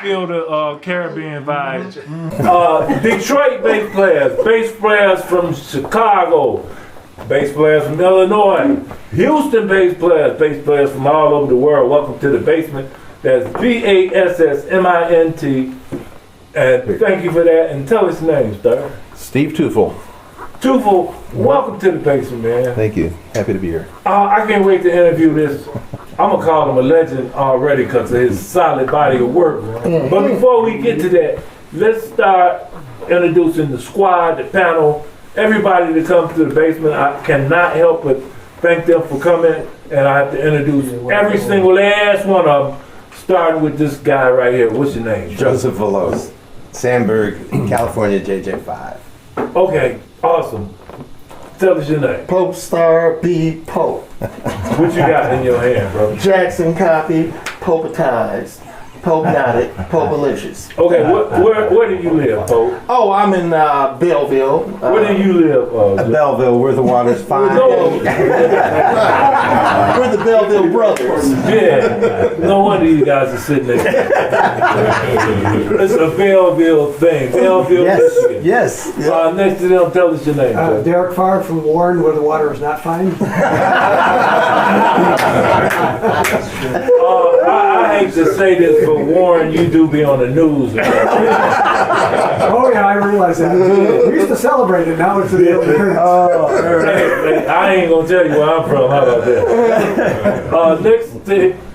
feel the Caribbean vibe. Detroit bass players from Chicago, bass players from Illinois, Houston bass players from all over the world. Welcome to the basement. That's Bassmint. And thank you for that. And tell us names, sir. Steve Teufel. Teufel, welcome to the basement, man. Thank you. Happy to be here. I can't wait to interview this. I'm going to call him a legend already because of his solid body of work. But before we get to that, let's start introducing the squad, the panel, everybody that comes to the basement. I cannot help but thank them for coming, and I have to introduce every single last one of them, starting with this guy right here. What's your name? Joseph Veloz, Sandburg, California, JJ5. Okay, awesome. Tell us your name. Pope Star B. Pope. What you got in your hand, bro? Jackson copy, Popetized, Pope Knotted, Popalicious. Okay, where do you live, Pope? Oh, I'm in Belleville. Where do you live? Belleville, where the water's fine. No. We're the Belleville brothers. Yeah, no wonder you guys are sitting there. It's a Belleville thing. Belleville, Michigan. Yes. Next to them, tell us your name. Derek Farr from Warren, where the water is not fine. I hate to say this, but Warren, you do be on the news. Oh yeah, I realize that. We used to celebrate it. Now it's in the appearance. Hey, I ain't gonna tell you where I'm from. How about that? Next,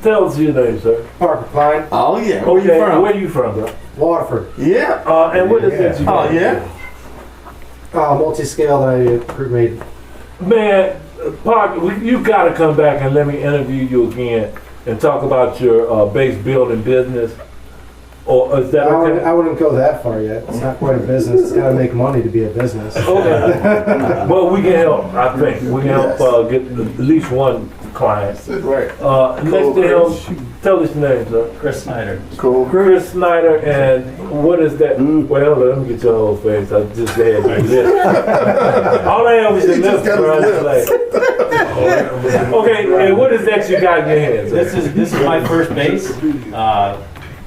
tell us your name, sir. Parker Pine. Oh yeah. Okay, where you from, bro? Waterford. Yeah. And what is that you got? Oh yeah. Multi-scale that I made. Man, Parker, you gotta come back and let me interview you again and talk about your base building business. Or is that okay? I wouldn't go that far yet. It's not quite a business. It's got to make money to be a business. Okay. Well, we can help, I think. We can help get at least one client. Right. Next to him, tell us your name, sir. Chris Snyder. Cool. Chris Snyder, and what is that? Well, let me get your whole face. I just had your lips. All I have was your lips, bro. Okay, and what is that you got in your hands? This is my first bass.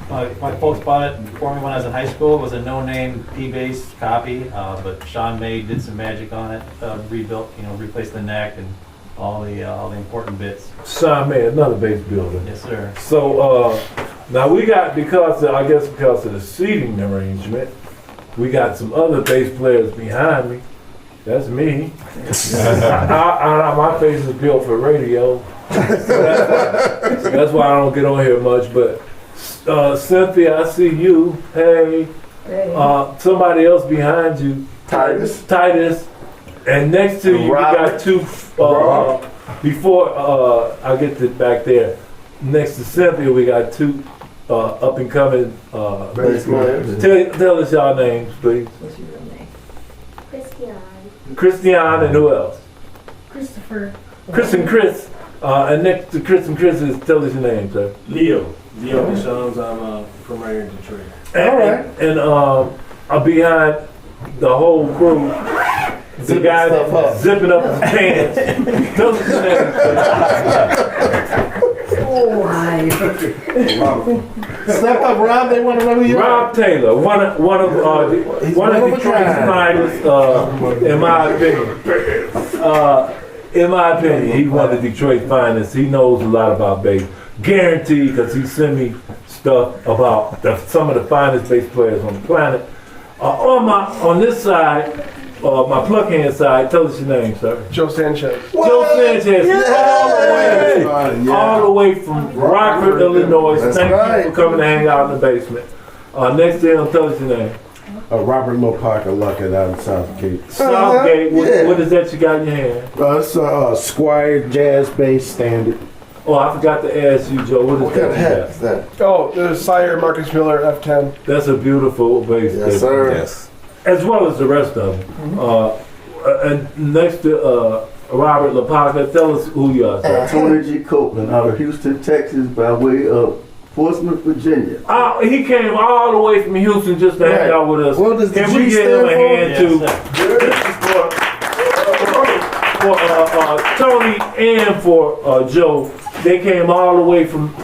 My folks bought it for me when I was in high school. It was a no-name P-bass copy, but Sean May did some magic on it, rebuilt, replaced the neck and all the important bits. Sean May, another bass builder. Yes, sir. So now we got, because of the seating arrangement, we got some other bass players behind me. That's me. My face is built for radio. So that's why I don't get on here much. But Cynthia, I see you. Hey. Somebody else behind you. Titus. And next to you, we got two. Before I get to back there, next to Cynthia, we got two up and coming bass players. Tell us y'all names, please. What's your real name? Christian and who else? Christopher. Chris and Chris. And next to Chris and Chris is, tell us your name, sir. Leo Deshawn. I'm from right here in Detroit. All right. And behind the whole crew, the guy zipping up his pants. Tell us your name, Step up, Rob. They want to know who you are. Rob Taylor, one of Detroit's finest, in my opinion, he's one of Detroit's finest. He knows a lot about bass. Guaranteed, because he sent me stuff about some of the finest bass players on the planet. On this side, my plug hand side, tell us your name, sir. Joe Sanchez. Joe Sanchez, all the way from Rockford, Illinois. Thank you for coming to hang out in the basement. Next to him, tell us your name. Robert Lopaka Luckett out of Southgate. Southgate, what is that you got in your hand? It's a Squire Jazz Bass Standard. Oh, I forgot to ask you, Joe, what is that? Oh, the Sire Marcus Miller F10. That's a beautiful bass. Yes, sir. Yes. As well as the rest of them. And next to Robert Lopaka, tell us who you are, sir. Tony G. Copeland out of Houston, Texas, by way of Portsmouth, Virginia. He came all the way from Houston just to hang out with us. What does the Can G we give him a stand hand too? For Tony and for Joe. They came all the way from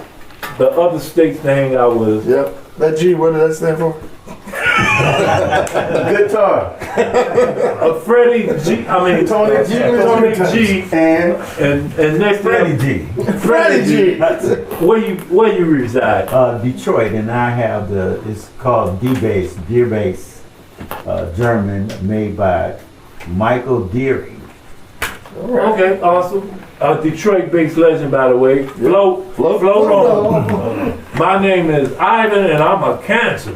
the other states to hang out with us. Yep. That G, what does that stand for? Guitar. Freddie G. I mean Tony G. Tony G. And next Freddie thing, G. Freddie G. where you reside? Detroit, and I have it's called D-Bass, Deer Bass, German, made by Michael Deering. Okay, awesome. Detroit-based legend, by the way. Float on. My name is Ivan, and I'm a Cancer.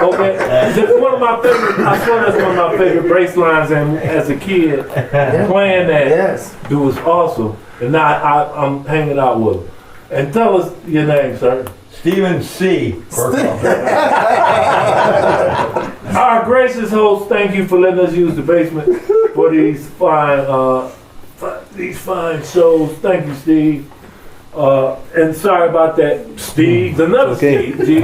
Okay, that's one of my favorite. I swear that's one of my favorite bass lines. And as a kid, playing that, Yes. it was awesome. And now I'm hanging out with him. And tell us your name, sir. Stephen C. Our gracious host, thank you for letting us use the basement for these fine shows. Thank you, Steve. And sorry about that, Steve. Another Okay. Steve. G.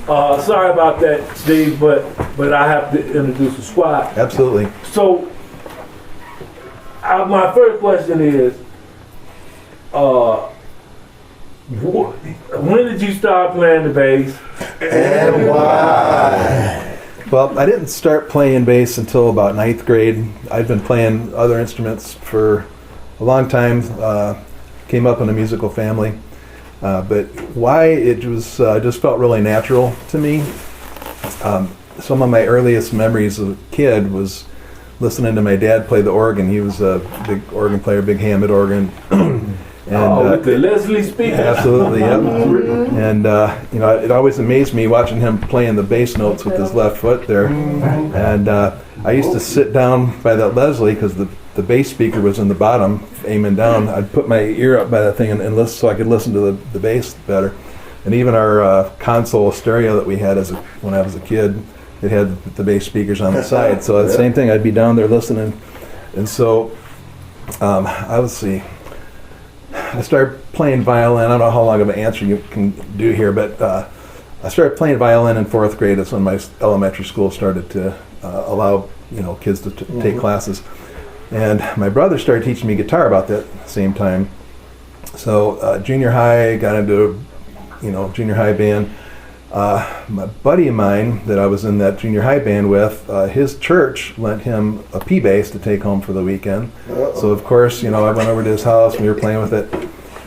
Sorry about that, Steve, but I have to introduce the squad. Absolutely. So, my first question is, when did you start playing the bass? And why? Well, I didn't start playing bass until about 9th grade. I've been playing other instruments for a long time. Came up in a musical family. But why it was just felt really natural to me. Some of my earliest memories as a kid was listening to my dad play the organ. He was a big organ player, big Hammond organ. And, with the Leslie speaker. absolutely, yep. And it always amazed me watching him playing the bass notes with his left foot there. And I used to sit down by that Leslie because the bass speaker was in the bottom, aiming down. I'd put my ear up by that thing and listen so I could listen to the bass better. And even our console stereo that we had when I was a kid, it had the bass speakers on the side. So the same thing, I'd be down there listening. And so I started playing violin. I don't know how long of an answer you can do here, but I started playing violin in 4th grade. That's when my elementary school started to allow kids to take classes. And my brother started teaching me guitar about that same time. So junior high, got into junior high band. My buddy of mine that I was in that junior high band with, his church lent him a P bass to take home for the weekend. So of course, I went over to his house and we were playing with it.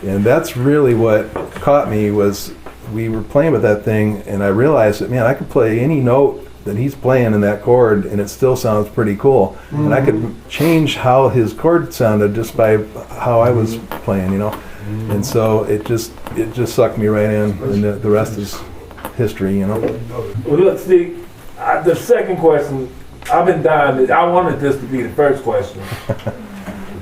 And that's really what caught me was we were playing with that thing and I realized that, man, I could play any note that he's playing in that chord and it still sounds pretty cool. And I could change how his chord sounded just by how I was playing, And so it just sucked me right in, and the rest is history, Well, look, Steve, the second question, I've been dying. I wanted this to be the first question.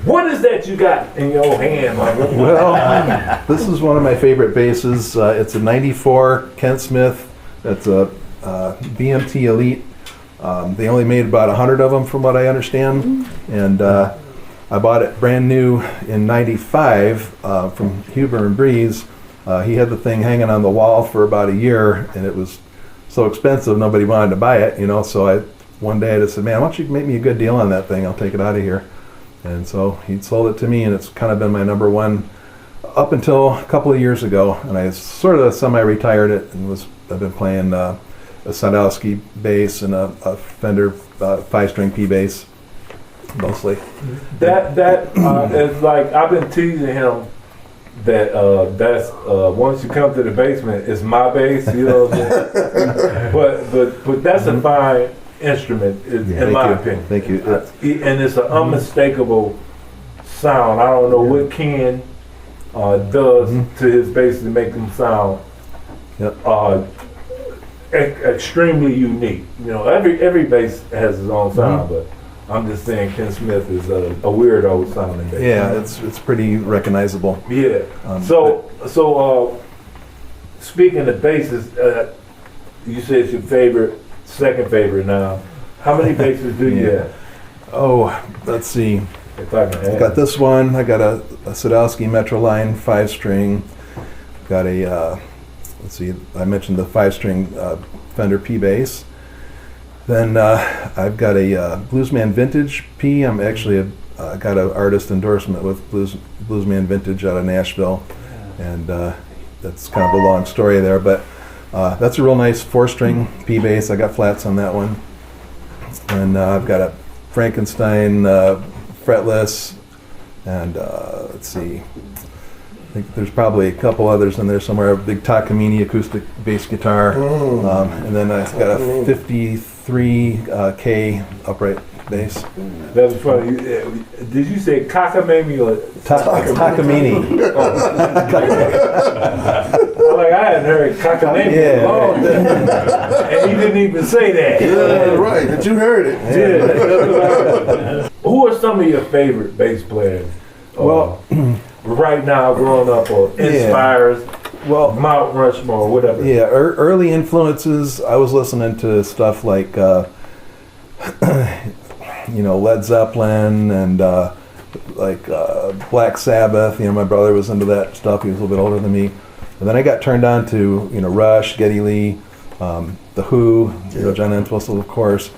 What is that you got in your hand, Michael? Well, this is one of my favorite basses. It's a 94 Kent Smith. That's a BMT Elite. They only made about 100 of them from what I understand. And I bought it brand new in 95 from Huber and Breeze. He had the thing hanging on the wall for about a year, and it was so expensive nobody wanted to buy it, So one day I just said, man, why don't you make me a good deal on that thing? I'll take it out of here. And so he sold it to me, and it's kind of been my number one up until a couple of years ago. And I sort of semi-retired it, and I've been playing a Sadowski bass and a Fender 5-string P bass mostly. That is like, I've been teasing him that that's once you come to the basement, it's my bass, what I'm saying? but that's a fine instrument, in my opinion. Thank you. And it's an unmistakable sound. I don't know what Ken does to his bass to make them sound extremely unique. Every bass has its own sound, but I'm just saying Ken Smith is a weirdo sounding bass. Yeah, it's pretty recognizable. Yeah. So speaking of basses, you said it's your second favorite now. How many basses do you have? Oh, let's see. If I can I ask. got this one. I got a Sadowski Metroline 5-string. Got a, let's see, I mentioned the 5-string Fender P bass. Then I've got a Bluesman Vintage P. I'm actually got an artist endorsement with Bluesman Vintage out of Nashville. And that's kind of a long story there, but that's a real nice 4-string P bass. I got flats on that one, and I've got a Frankenstein fretless, and let's see, I think there's probably a couple others in there somewhere. A big Takamine acoustic bass guitar, and then I've got a 53K upright bass. That was funny. Did you say cockamamie or Takamine. Like I hadn't heard cockamamie in a long time. And he didn't even say that. Yeah, right. But you heard it. Yeah. Who are some of your favorite bass players? Well, right now, growing up, or inspires, well, Mount Rushmore, whatever. Yeah, early influences. I was listening to stuff like, Led Zeppelin and Black Sabbath. My brother was into that stuff. He was a little bit older than me. And then I got turned on to Rush, Geddy Lee, The Who, John Entwistle, of course.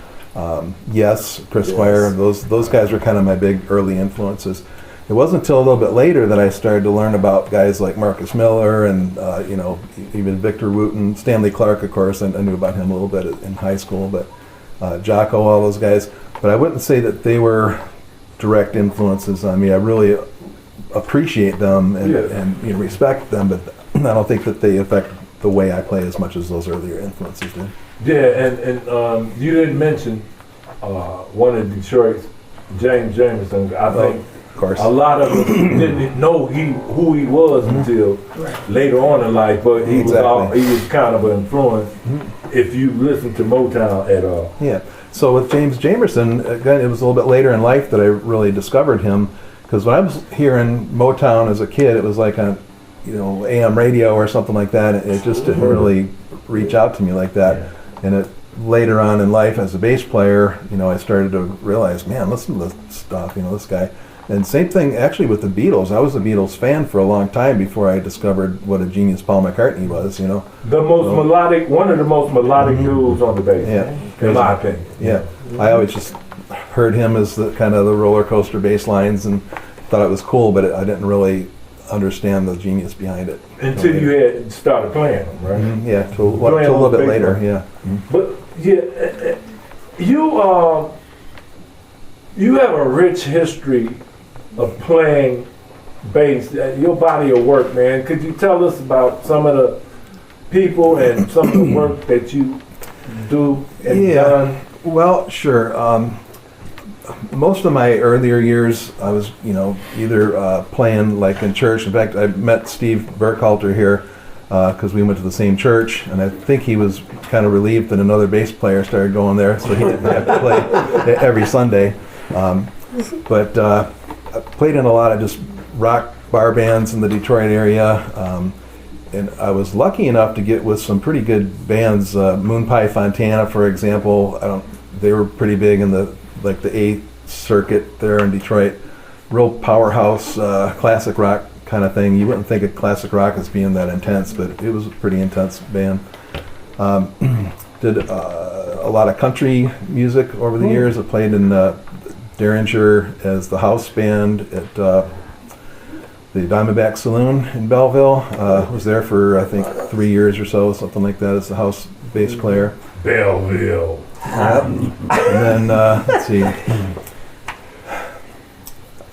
Yes, Chris Squire. Those guys were kind of my big early influences. It wasn't until a little bit later that I started to learn about guys like Marcus Miller and even Victor Wooten, Stanley Clark, of course. I knew about him a little bit in high school, but Jocko, all those guys. But I wouldn't say that they were direct influences on me. I really appreciate them and respect them, but I don't think that they affect the way I play as much as those earlier influences did. Yeah, and you didn't mention one of Detroit's, James Jamerson. I think of course a lot of them didn't know who he was until later on in life, but he was kind of an influence if you listen to Motown at all. Yeah. So with James Jamerson, again, it was a little bit later in life that I really discovered him, because when I was hearing Motown as a kid, it was like on AM radio or something like that. It just didn't really reach out to me like that. And later on in life as a bass player, I started to realize, man, listen to this stuff, this guy. And same thing actually with the Beatles. I was a Beatles fan for a long time before I discovered what a genius Paul McCartney was, The most melodic, one of the most melodic dudes on the bass, in my opinion. Yeah, I always just heard him as the kind of the roller coaster bass lines and thought it was cool, but I didn't really understand the genius behind it. Until you had started playing them, right? Yeah, till a little bit later, yeah. But you have a rich history of playing bass, your body of work, man. Could you tell us about some of the people and some of the work that you do and done? Well, sure. Most of my earlier years, I was, either playing like in church. In fact, I met Steve Burkhalter here because we went to the same church, and I think he was kind of relieved that another bass player started going there, so he didn't have to play every Sunday. But I played in a lot of just rock bar bands in the Detroit area, and I was lucky enough to get with some pretty good bands. Moon Pie Fontana, for example, they were pretty big in the A circuit there in Detroit. Real powerhouse, classic rock kind of thing. You wouldn't think of classic rock as being that intense, but it was a pretty intense band. Did a lot of country music over the years. I played in Derringer as the house band at the Diamondback Saloon in Belleville. Was there for I think 3 years or so, something like that, as the house bass player. Belleville. And then let's see,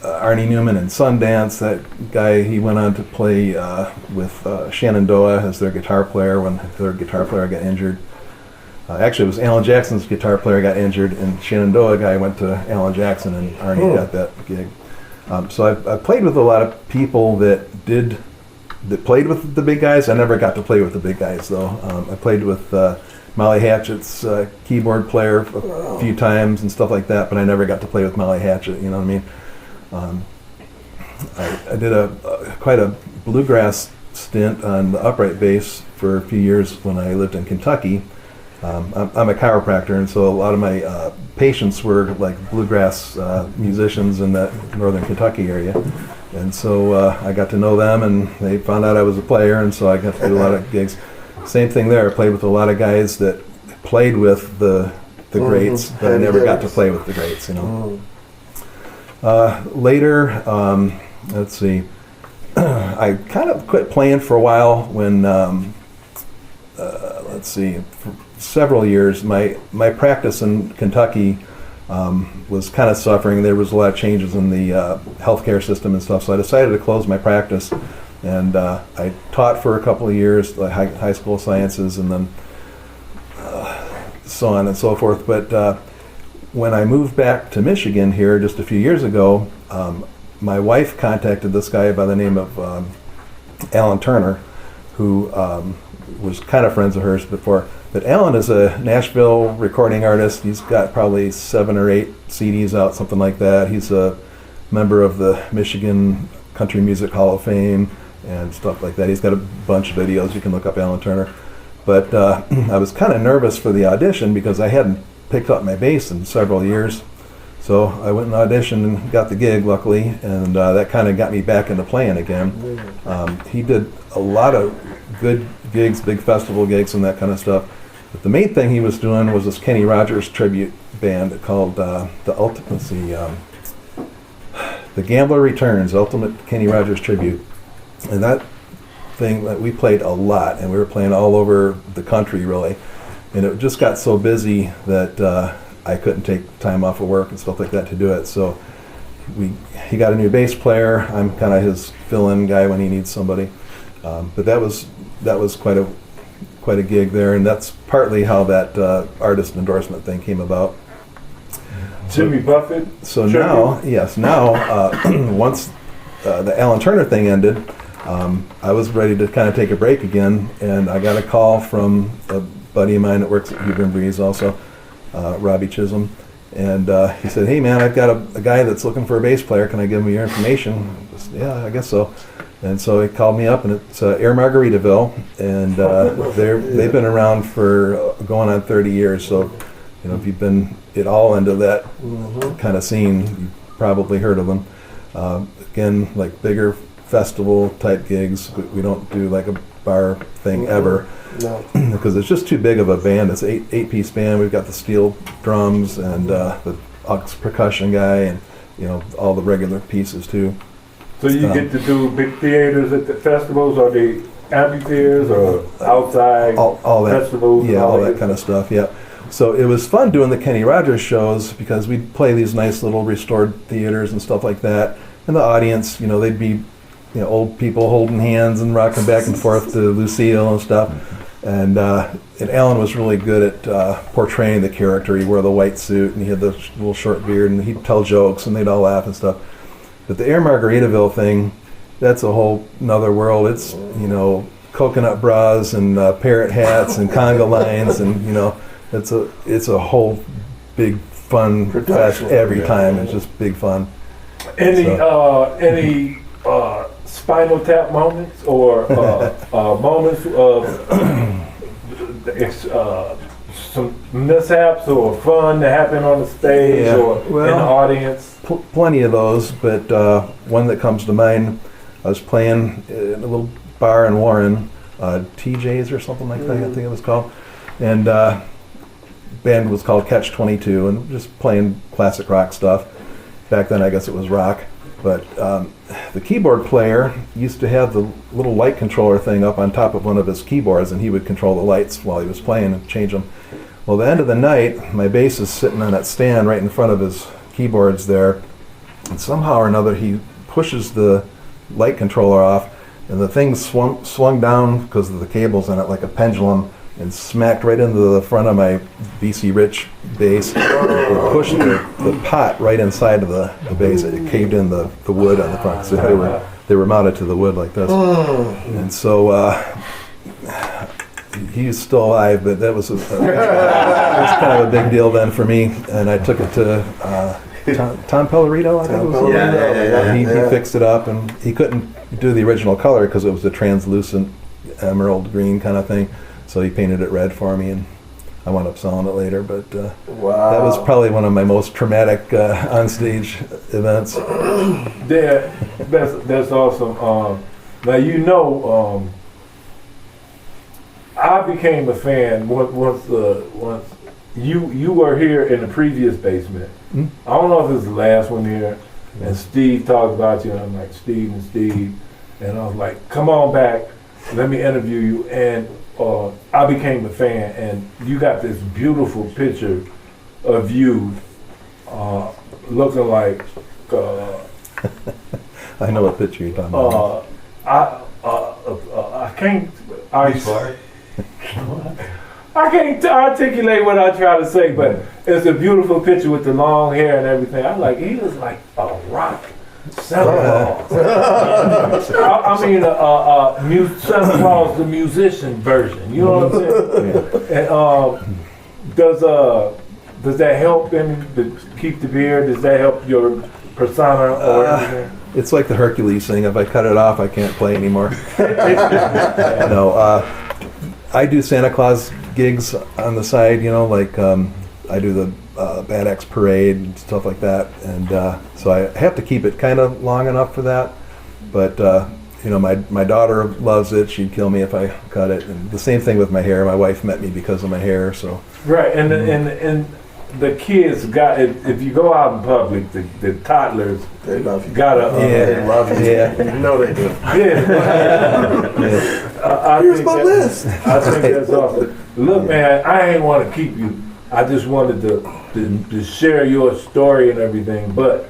Arnie Newman and Sundance. That guy, he went on to play with Shenandoah as their guitar player when their guitar player got injured. Actually, it was Alan Jackson's guitar player got injured, and Shenandoah guy went to Alan Jackson, and Arnie got that gig. So I played with a lot of people that played with the big guys. I never got to play with the big guys, though. I played with Molly Hatchett's keyboard player a few times and stuff like that, but I never got to play with Molly Hatchett, you know what I mean? I did quite a bluegrass stint on the upright bass for a few years when I lived in Kentucky. I'm a chiropractor, and so a lot of my patients were like bluegrass musicians in that northern Kentucky area. And so I got to know them, and they found out I was a player, and so I got to do a lot of gigs. Same thing there. I played with a lot of guys that played with the greats, but I never got to play with the greats, you know. Later, let's see, I kind of quit playing for a while when, let's see, for several years. My practice in Kentucky was kind of suffering. There was a lot of changes in the healthcare system and stuff, so I decided to close my practice. And I taught for a couple of years, like high school sciences, and then so on and so forth. But when I moved back to Michigan here just a few years ago, my wife contacted this guy by the name of Alan Turner, who was kind of friends of hers before. But Alan is a Nashville recording artist. He's got probably 7 or 8 CDs out, something like that. He's a member of the Michigan Country Music Hall of Fame and stuff like that. He's got a bunch of videos. You can look up Alan Turner. But I was kind of nervous for the audition because I hadn't picked up my bass in several years. So I went and auditioned and got the gig, luckily, and that kind of got me back into playing again. He did a lot of good gigs, big festival gigs and that kind of stuff. But the main thing he was doing was this Kenny Rogers tribute band called The Gambler Returns, Ultimate Kenny Rogers Tribute. And that thing, we played a lot, and we were playing all over the country, really. And it just got so busy that I couldn't take time off of work and stuff like that to do it. So he got a new bass player. I'm kind of his fill-in guy when he needs somebody. But that was quite a gig there, and that's partly how that artist endorsement thing came about. Jimmy Buffett. So now, once the Alan Turner thing ended, I was ready to kind of take a break again, and I got a call from a buddy of mine that works at Huber and Breeze also, Robbie Chisholm, and he said, "Hey man, I've got a guy that's looking for a bass player. Can I give him your information?" Yeah, I guess so. And so he called me up, and it's Air Margaritaville, and they've been around for going on 30 years. So, you know, if you've been at all into that kind of scene, you've probably heard of them. Again, like bigger festival type gigs. We don't do like a bar thing ever. No. Because it's just too big of a band. It's an eight-piece band. We've got the steel drums and the aux percussion guy, and you know all the regular pieces too. So you get to do big theaters at the festivals, or the amphitheaters, or outside all that festivals? Yeah, all that kind of stuff. Yeah. So it was fun doing the Kenny Rogers shows because we'd play these nice little restored theaters and stuff like that, and the audience, you know, they'd be, you know, old people holding hands and rocking back and forth to Lucille and stuff. And Alan was really good at portraying the character. He wore the white suit and he had the little short beard, and he'd tell jokes and they'd all laugh and stuff. But the Air Margaritaville thing, that's a whole nother world. It's, you know, coconut bras and parrot hats and conga lines, and you know, it's a whole big fun fest every time. It's just big fun. Any Spinal Tap moments or moments of some mishaps or fun that happened on the stage or in the audience? Plenty of those, but one that comes to mind, I was playing in a little bar in Warren, TJ's or something like that, I think it was called, and band was called Catch 22, and just playing classic rock stuff. Back then I guess it was rock, but the keyboard player used to have the little light controller thing up on top of one of his keyboards, and he would control the lights while he was playing and change them. Well, the end of the night, my bass is sitting on that stand right in front of his keyboards there, and somehow or another he pushes the light controller off, and the thing swung down because of the cables in it like a pendulum, and smacked right into the front of my BC Rich bass. It pushed the pot right inside of the bass. It caved in the wood on the front. So they were mounted to the wood like this. And so he's still alive, but that was kind of a big deal then for me. And I took it to Tom Pellerito, I think it was. Yeah. He fixed it up, and he couldn't do the original color because it was a translucent emerald green kind of thing. So he painted it red for me, and I wound up selling it later. But that was probably one of my most traumatic onstage events. Yeah, that's awesome. Now you know, I became a fan once you were here in the previous basement. Mm-hmm. I don't know if it's the last one here. And Steve talked about you, and I'm like, Steve and Steve. And I was like, come on back, let me interview you. And I became a fan, and you got this beautiful picture of you looking like I know what picture you're talking about. I can't. I can't articulate what I try to say, but it's a beautiful picture with the long hair and everything. I'm like, he was like a rock Santa Claus. I mean, Santa Claus, the musician version. You know what I'm saying? And does that help him to keep the beard? Does that help your persona or anything? It's like the Hercules thing. If I cut it off, I can't play anymore. No, I do Santa Claus gigs on the side, you know, like I do the Bad X Parade and stuff like that. And so I have to keep it kind of long enough for that. But, you know, my daughter loves it. She'd kill me if I cut it. And the same thing with my hair. My wife met me because of my hair, so. Right, and the kids got it. If you go out in public, the toddlers They love you. gotta They love you. Yeah. You know they do. I Here's think my list. I think that's awesome. Look, man, I ain't want to keep you. I just wanted to share your story and everything. But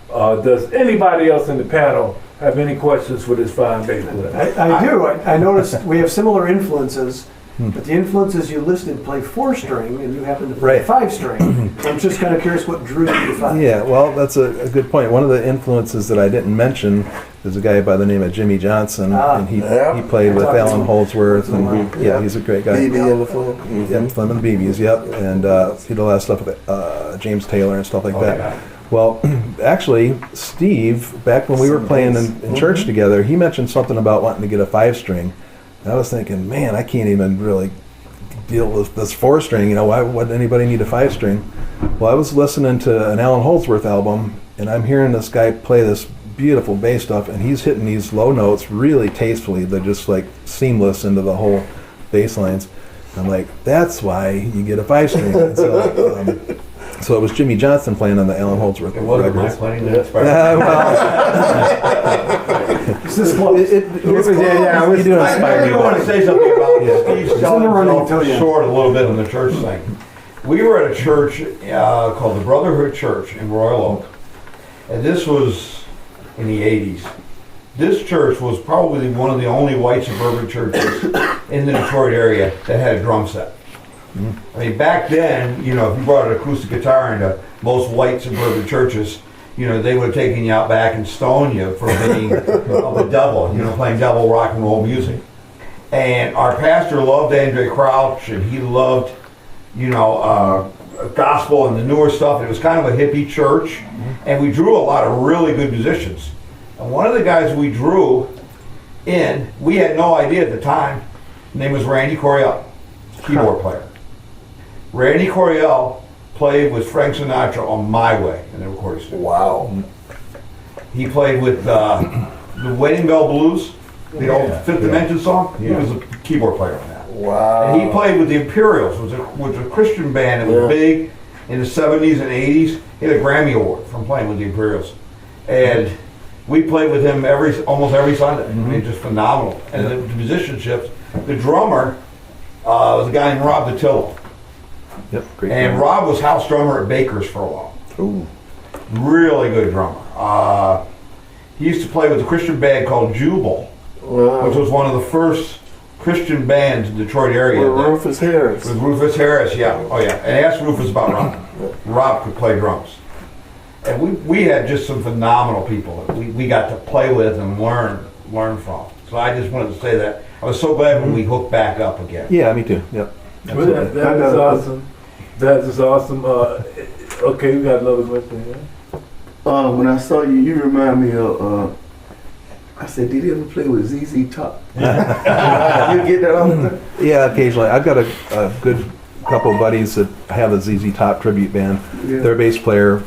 does anybody else in the panel have any questions for this fine bass player? I do. I noticed we have similar influences, but the influences you listed play 4-string, and you happen to play Right. 5-string. I'm just kind of curious what drew you to 5. Yeah, well, that's a good point. One of the influences that I didn't mention is a guy by the name of Jimmy Johnson, and he played with Alan Holdsworth, and yeah, he's a great guy. BB in the phone. Yep, Slim and the BBs, yep, and he did a lot of stuff with James Taylor and stuff like that. Well, actually, Steve, back when we were playing in church together, he mentioned something about wanting to get a 5-string. And I was thinking, man, I can't even really deal with this 4-string. You know, why would anybody need a 5-string? Well, I was listening to an Alan Holdsworth album, and I'm hearing this guy play this beautiful bass stuff, and he's hitting these low notes really tastefully. They're just like seamless into the whole bass lines. I'm like, that's why you get a 5-string. So it was Jimmy Johnson playing on the Alan Holdsworth records. playing that. Is this close? You do inspire I me. do want to say something about Steve in the selling running himself until you- short a little bit on the church thing. We were at a church called the Brotherhood Church in Royal Oak, and this was in the 80s. This church was probably one of the only white suburban churches in the Detroit area that had a drum set. I mean, back then, you know, if you brought an acoustic guitar into most white suburban churches, you know, they would have taken you out back and stoned you for being of the devil, you know, playing devil rock and roll music. And our pastor loved Andre Crouch, and he loved, you know, gospel and the newer stuff. It was kind of a hippie church, and we drew a lot of really good musicians. And one of the guys we drew in, we had no idea at the time, his name was Randy Coriel, keyboard player. Randy Coriel played with Frank Sinatra on My Way in the recording studio. Wow. He played with the Wedding Bell Blues, the old Fifth Dimension song. He was a keyboard player on that. Wow. And he played with the Imperials, which was a Christian band that was big in the 70s and 80s. He had a Grammy Award from playing with the Imperials. And we played with him almost every Sunday. I mean, just phenomenal. And the musicianships, the drummer was a guy named Rob DiTillo. Yep, great. And Rob was house drummer at Baker's for a while. Ooh. Really good drummer. He used to play with a Christian band called Jubal, which was one of the first Christian bands in the Detroit area. With Rufus Harris. With Rufus Harris, yeah. Oh, yeah. And ask Rufus about Rob. Rob could play drums. And we had just some phenomenal people that we got to play with and learn from. So I just wanted to say that. I was so glad when we hooked back up again. Yeah, me too. Yep. That is awesome. That is awesome. Okay, we got another question here. When I saw you, you remind me of, I said, did you ever play with ZZ Top? You get that all the time? Yeah, occasionally. I've got a good couple of buddies that have a ZZ Top tribute band. Yeah. Their bass player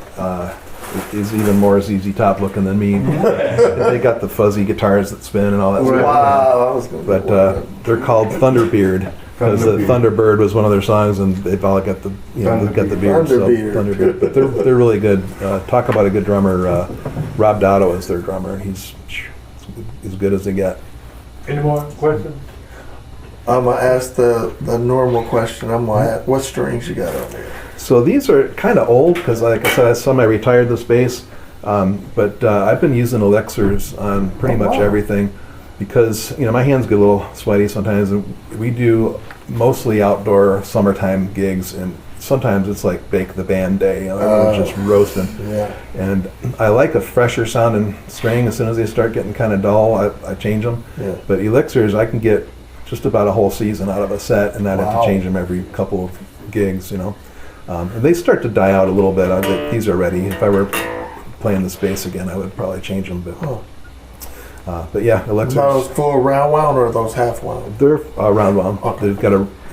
is even more ZZ Top looking than me. They got the fuzzy guitars that spin and all that stuff. Wow. I was gonna But they're called Thunderbeard because the Thunderbird was one of their songs, and they've all got the they've got the beard. So Thunderbird. But they're really good. Talk about a good drummer. Rob Dotto is their drummer, and he's as good as they get. Any more questions? I'm gonna ask the normal question. I'm gonna ask, what strings you got on there? So these are kind of old because, like I said, I retired this bass, but I've been using elixirs on pretty much everything because my hands get a little sweaty sometimes, and we do mostly outdoor summertime gigs, and sometimes it's like Bake the Band day. Everyone's just roasting. Yeah. And I like a fresher sounding string. As soon as they start getting kind of dull, I change them. Yeah. But elixirs, I can get just about a whole season out of a set, and not have to change them every couple of gigs. And they start to die out a little bit. These are ready. If I were playing the bass again, I would probably change them. But yeah, elixirs. Those full round wound or are those half wound? They're round wound. Okay.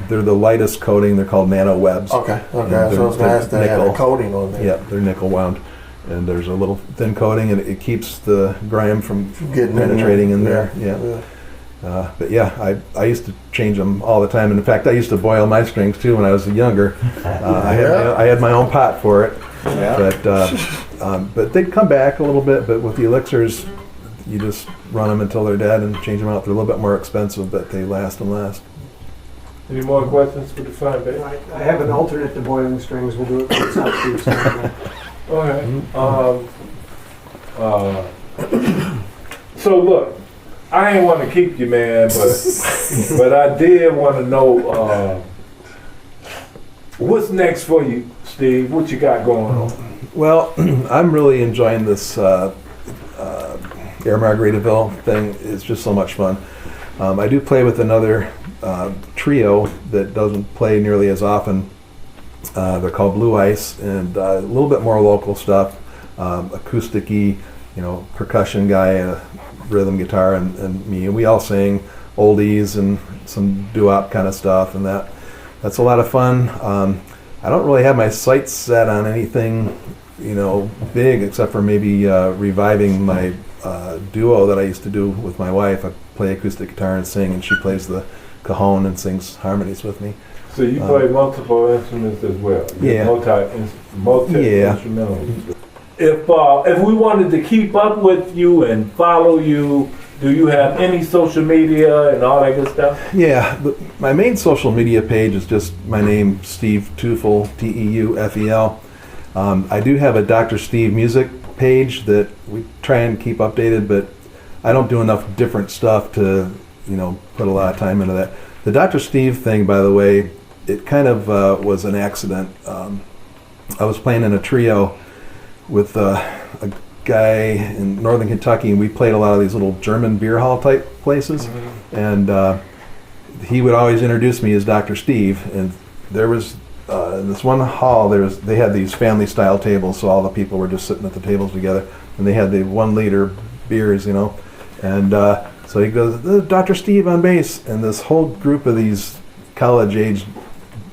They're the lightest coating. They're called nano webs. Okay. And So I was gonna ask that had a nickel. coating on there. Yeah, they're nickel wound, and there's a little thin coating, and it keeps the grime from Getting penetrating in there. Yeah. But yeah, I used to change them all the time, and in fact, I used to boil my strings too when I was younger. I had my own pot for it, but they'd come back a little bit. But with the elixirs, you just run them until they're dead and change them out. They're a little bit more expensive, but they last and last. Any more questions for the fine bass? I have an alternate to boiling strings. We'll do it for South Steve's. Okay. So look, I ain't want to keep you, man, but I did want to know what's next for you, Steve. What you got going on? Well, I'm really enjoying this Air Margaritaville thing. It's just so much fun. I do play with another trio that doesn't play nearly as often. They're called Blue Ice, and a little bit more local stuff, acoustic-y, percussion guy, rhythm guitar, and me. And we all sing oldies and some doo-wop kind of stuff, and that's a lot of fun. I don't really have my sights set on anything, big, except for maybe reviving my duo that I used to do with my wife. I play acoustic guitar and sing, and she plays the cajon and sings harmonies with me. So you play multiple instruments as well? Yeah. Multi-instrumental. If we wanted to keep up with you and follow you, do you have any social media and all that good stuff? Yeah, my main social media page is just my name, Steve Teufel, Teufel. I do have a Dr. Steve music page that we try and keep updated, but I don't do enough different stuff to, put a lot of time into that. The Dr. Steve thing, by the way, it kind of was an accident. I was playing in a trio with a guy in northern Kentucky, and we played a lot of these little German beer hall type places. And he would always introduce me as Dr. Steve. And there was in this one hall, they had these family style tables, so all the people were just sitting at the tables together, and they had the 1 liter beers, And so he goes, Dr. Steve on bass, and this whole group of these college-aged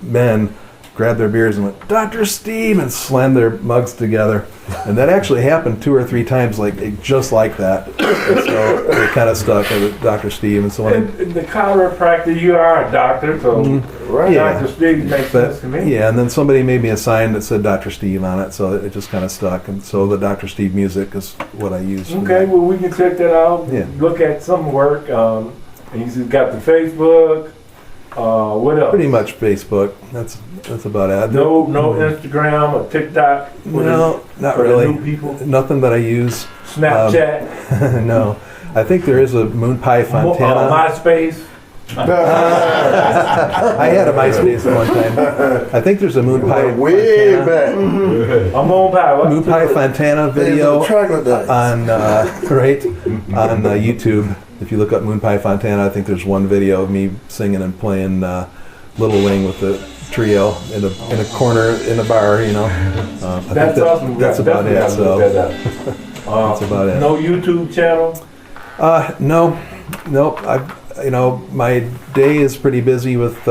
men grabbed their beers and went, Dr. Steve, and slammed their mugs together. And that actually happened 2 or 3 times, just like that. And so it kind of stuck with Dr. Steve. And so when And the chiropractor, you are a doctor, so Dr. Steve makes sense to me. Yeah, and then somebody made me a sign that said Dr. Steve on it, so it just kind of stuck. And so the Dr. Steve music is what I use. Okay, well, we can check that out. Yeah. Look at some work. And you got the Facebook. What else? Pretty much Facebook. That's about it. No Instagram or TikTok. No, not for really. The new people. Nothing that I use. Snapchat. No, I think there is a Moon Pie Fontana. MySpace. I had a MySpace at one time. I think there's a Moon Pie Way Fontana, back. I'm on by. Moon Pie Fontana video Troglodytes. on YouTube. If you look up Moon Pie Fontana, I think there's one video of me singing and playing Little Wing with the trio in a corner in a bar. That's awesome. That's about it. So that's about it. No YouTube channel. No. My day is pretty busy with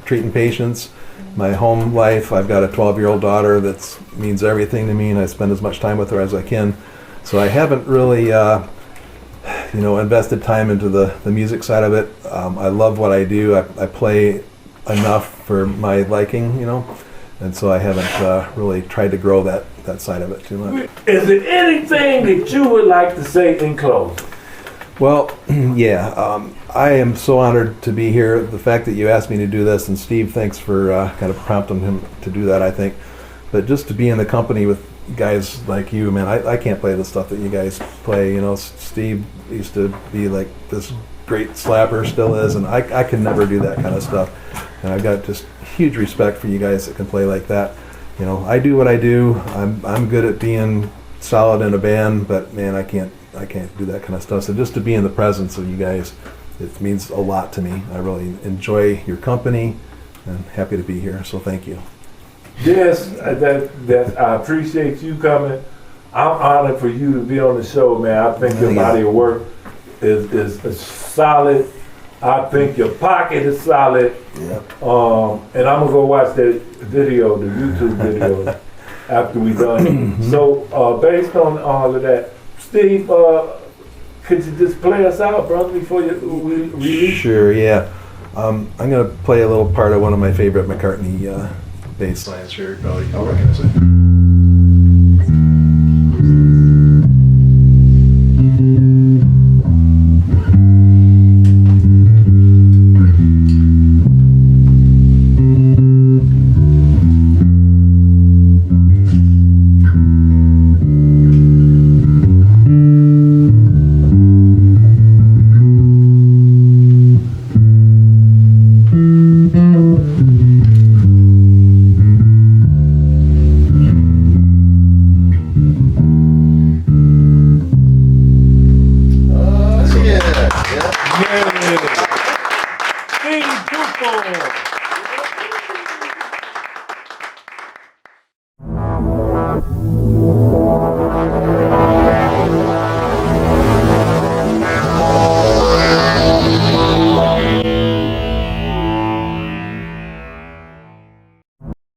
treating patients. My home life, I've got a 12-year-old daughter that means everything to me, and I spend as much time with her as I can. So I haven't really invested time into the music side of it. I love what I do. I play enough for my liking, and so I haven't really tried to grow that side of it too much. Is there anything that you would like to say in closing? Well, yeah, I am so honored to be here. The fact that you asked me to do this, and Steve, thanks for kind of prompting him to do that, I think. But just to be in the company with guys like you, man, I can't play the stuff that you guys play. You know, Steve used to be like this great slapper, still is, and I can never do that kind of stuff. And I've got just huge respect for you guys that can play like that. You know, I do what I do. I'm good at being solid in a band, but man, I can't do that kind of stuff. So just to be in the presence of you guys, it means a lot to me. I really enjoy your company and happy to be here. So thank you. Yes, that I appreciate you coming. I'm honored for you to be on the show, man. I think your body of work is solid. I think your pocket is solid. Yeah. And I'm gonna go watch that video, the YouTube video, after we done. So based on all of that, Steve, could you just play us out, brother, before we release? Sure, yeah. I'm going to play a little part of one of my favorite McCartney bass lines here. Probably you can recognize it.